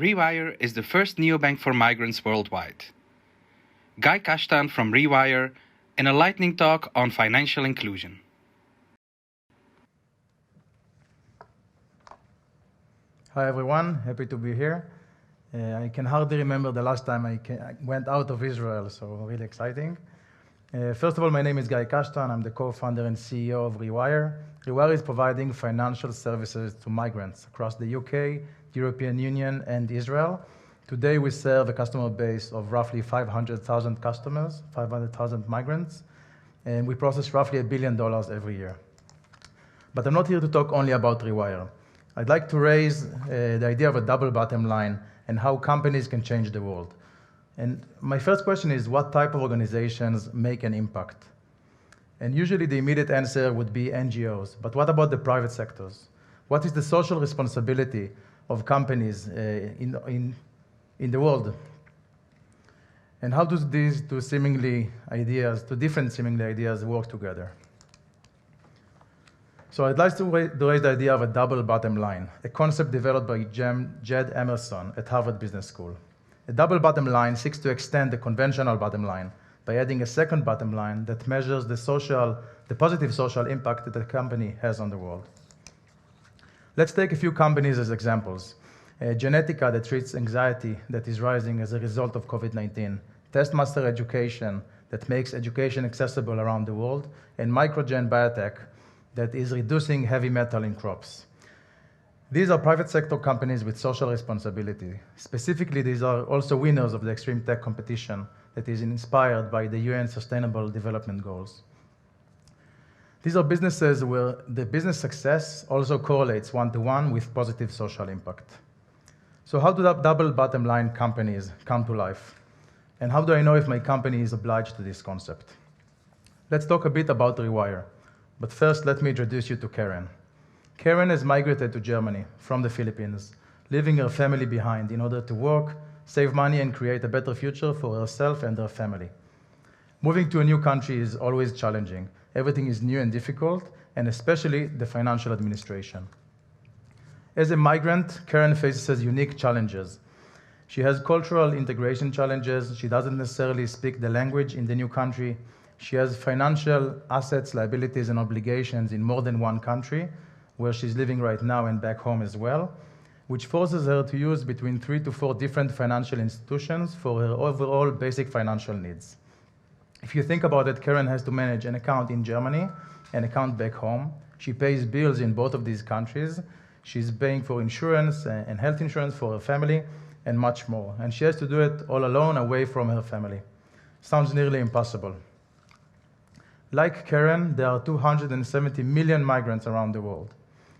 Rewire is the first neobank for migrants worldwide. Guy Kashtan from Rewire in a lightning talk on financial inclusion. Hi everyone, happy to be here. I can hardly remember the last time I went out of Israel, so really exciting. First of all, my name is Guy Kashtan. I'm the co-founder and CEO of Rewire. Rewire is providing financial services to migrants across the UK, the European Union, and Israel. Today, we serve a customer base of roughly 500,000 customers, 500,000 migrants, and we process roughly $1 billion every year. But I'm not here to talk only about Rewire. I'd like to raise the idea of a double bottom line and how companies can change the world. And my first question is, what type of organizations make an impact? And usually the immediate answer would be NGOs, but what about the private sectors? What is the social responsibility of companies in the world? And how do these two different seemingly ideas work together? So I'd like to raise the idea of a double bottom line, a concept developed by Jed Emerson at Harvard Business School. A double bottom line seeks to extend the conventional bottom line by adding a second bottom line that measures the positive social impact that a company has on the world. Let's take a few companies as examples. Genetica, that treats anxiety that is rising as a result of COVID-19. Testmaster Education, that makes education accessible around the world. And Microgen Biotech, that is reducing heavy metal in crops. These are private sector companies with social responsibility. Specifically, these are also winners of the extreme tech competition that is inspired by the UN Sustainable Development Goals. These are businesses where the business success also correlates one-to-one with positive social impact. So how do double bottom line companies come to life? And how do I know if my company is obliged to this concept? Let's talk a bit about Rewire. But first, let me introduce you to Karen. Karen has migrated to Germany from the Philippines, leaving her family behind in order to work, save money, and create a better future for herself and her family. Moving to a new country is always challenging. Everything is new and difficult, and especially the financial administration. As a migrant, Karen faces unique challenges. She has cultural integration challenges. She doesn't necessarily speak the language in the new country. She has financial assets, liabilities, and obligations in more than one country, where she's living right now and back home as well, which forces her to use between 3 to 4 different financial institutions for her overall basic financial needs. If you think about it, Karen has to manage an account in Germany, an account back home. She pays bills in both of these countries. She's paying for insurance and health insurance for her family, and much more. And she has to do it all alone, away from her family. Sounds nearly impossible. Like Karen, there are 270 million migrants around the world.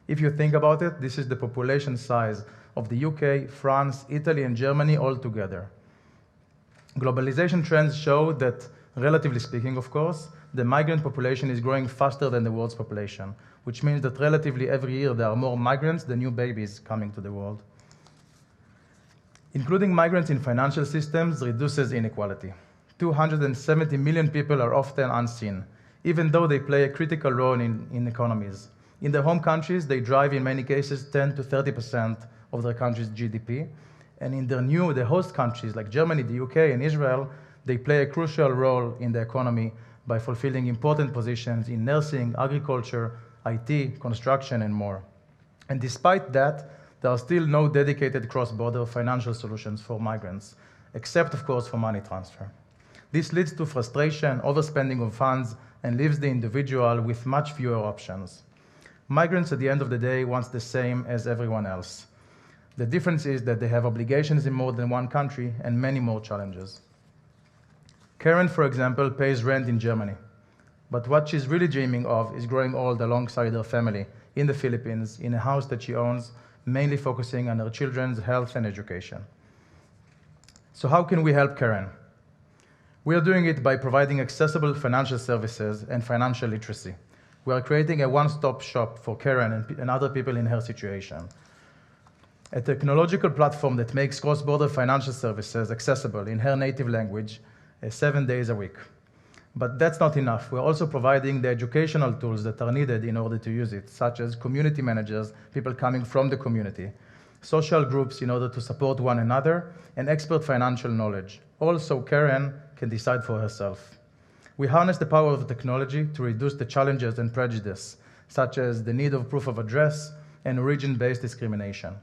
If you think about it, this is the population size of the UK, France, Italy, and Germany all together. Globalization trends show that, relatively speaking, of course, the migrant population is growing faster than the world's population, which means that relatively every year there are more migrants than new babies coming to the world. Including migrants in financial systems reduces inequality. 270 million people are often unseen, even though they play a critical role in economies. In their home countries, they drive, in many cases, 10 to 30% of their country's GDP. And in the host countries like Germany, the UK, and Israel, they play a crucial role in the economy by fulfilling important positions in nursing, agriculture, IT, construction, and more. And despite that, there are still no dedicated cross-border financial solutions for migrants, except, of course, for money transfer. This leads to frustration, overspending of funds, and leaves the individual with much fewer options. Migrants, at the end of the day, want the same as everyone else. The difference is that they have obligations in more than one country and many more challenges. Karen, for example, pays rent in Germany. But what she's really dreaming of is growing old alongside her family in the Philippines, in a house that she owns, mainly focusing on her children's health and education. So how can we help Karen? We are doing it by providing accessible financial services and financial literacy. We are creating a one-stop shop for Karen and other people in her situation. A technological platform that makes cross-border financial services accessible in her native language 7 days a week. But that's not enough. We're also providing the educational tools that are needed in order to use it, such as community managers, people coming from the community, social groups in order to support one another, and expert financial knowledge. Also, Karen can decide for herself. We harness the power of technology to reduce the challenges and prejudice, such as the need of proof of address and origin-based discrimination.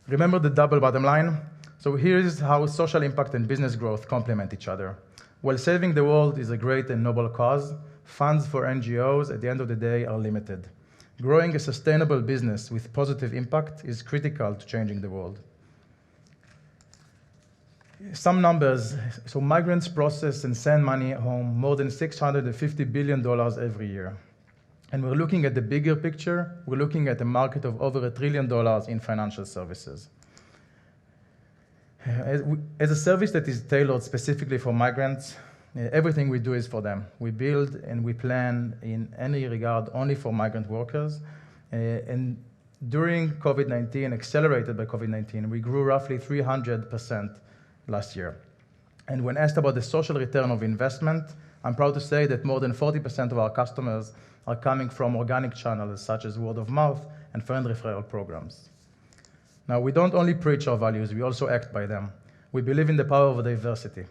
Remember the double bottom line? So here is how social impact and business growth complement each other. While saving the world is a great and noble cause, funds for NGOs at the end of the day are limited. Growing a sustainable business with positive impact is critical to changing the world. Some numbers. So migrants process and send money home more than $650 billion every year. And we're looking at the bigger picture. We're looking at a market of over $1 trillion in financial services. As a service that is tailored specifically for migrants, everything we do is for them. We build and we plan in any regard only for migrant workers. And during COVID-19, accelerated by COVID-19, we grew roughly 300% last year. And when asked about the social return of investment, I'm proud to say that more than 40% of our customers are coming from organic channels such as word of mouth and friend referral programs. Now, we don't only preach our values, we also act by them. We believe in the power of diversity.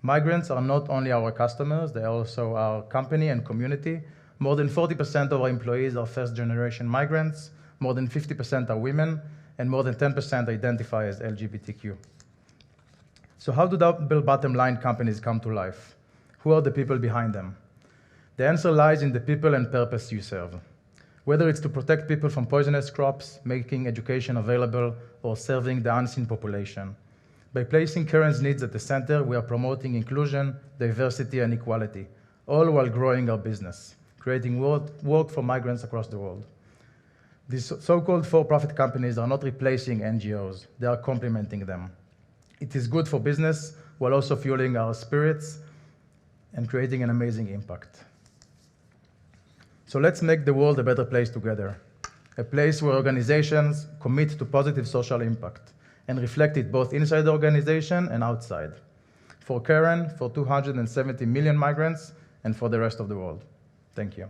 Migrants are not only our customers, they are also our company and community. More than 40% of our employees are first-generation migrants, more than 50% are women, and more than 10% identify as LGBTQ. So how do double bottom line companies come to life? Who are the people behind them? The answer lies in the people and purpose you serve. Whether it's to protect people from poisonous crops, making education available, or serving the unseen population. By placing Karen's needs at the center, we are promoting inclusion, diversity, and equality, all while growing our business, creating work for migrants across the world. These so-called for-profit companies are not replacing NGOs, they are complementing them. It is good for business while also fueling our spirits and creating an amazing impact. So let's make the world a better place together, a place where organizations commit to positive social impact and reflect it both inside the organization and outside. For Karen, for 270 million migrants, and for the rest of the world. Thank you.